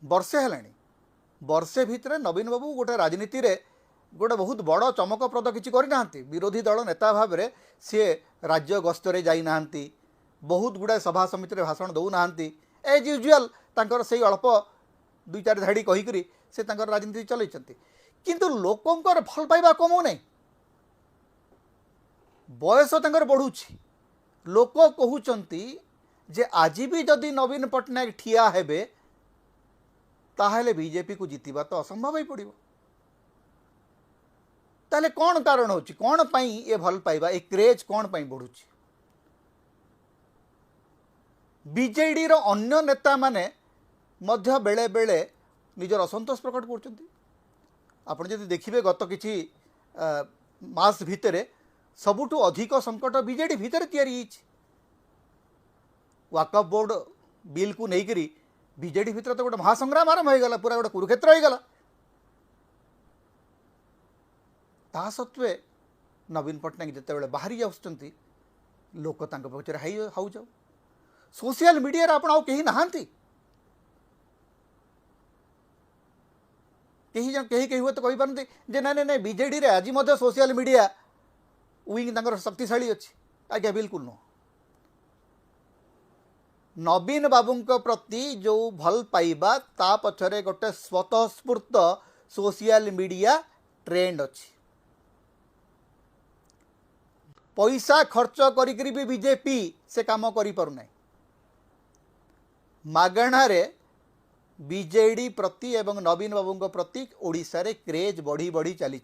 वर्षे हेलाणी वर्षे भितर नवीन बाबू गोटे राजनीति रे गोटे बहुत बड़ चमकप्रद किसी करना विरोधी दल नेता भाव में सी राज्य गस्तरे जाइना बहुत गुड़ाए सभा समिति भाषण दौना एज यूजुआल तांकर से अल्प दुई चार धाड़ी कहीकि से तांकर राजनीति चलती किंतु लोकंकर भल पाइबा कमौ नहीं बयस तांकर बढ़ुछि लोक कहउचंती जे आज भी जदि नवीन पट्टनायक ठिया हेबे ताहले बीजेपी को जितवा तो असंभव ही पड़ो ताले कौन कारण होची कौन पाई ये भल पाइबा ए क्रेज कौन पाई बढ़ुची बीजेडी रो अन्य नेता माने मध्य बेले बेले निजर असंतोष प्रकट करछंती आपण जदि देखिबे गत किछि मास भितरे सबुठु अधिक संकट बीजेडी भितर तैयारी होईछि वाकफ बोर्ड बिल को लेकर बीजेडी भितर तो गोटे महासंग्राम आरंभ हो गला पूरा गोटे कुरुक्षेत्र हो गला ता सत्वे नवीन पट्टनायक जिते बाहरी आसुचंती लोक तांको पछरे हाउ जाऊ सोशल मीडिया आपण आउ केही नाहांती केही हुए तो कही पारती जे ना ना बीजेडी रे आज मध्य सोशल मीडिया विंग तांकर शक्तिशाली अच्छी आज्ञा बिल्कुल नुह नवीन बाबू प्रति जो भल पाइबा ता पछरे गोटे स्वतःस्फूर्त सोशल मीडिया ट्रेंड अच्छी पैसा खर्च करी भी बीजेपी से काम करि पारु नै मागणारे बीजेडी प्रति एवं नवीन बाबू प्रति ओडिशा रे क्रेज बढ़ी बढ़ी चली।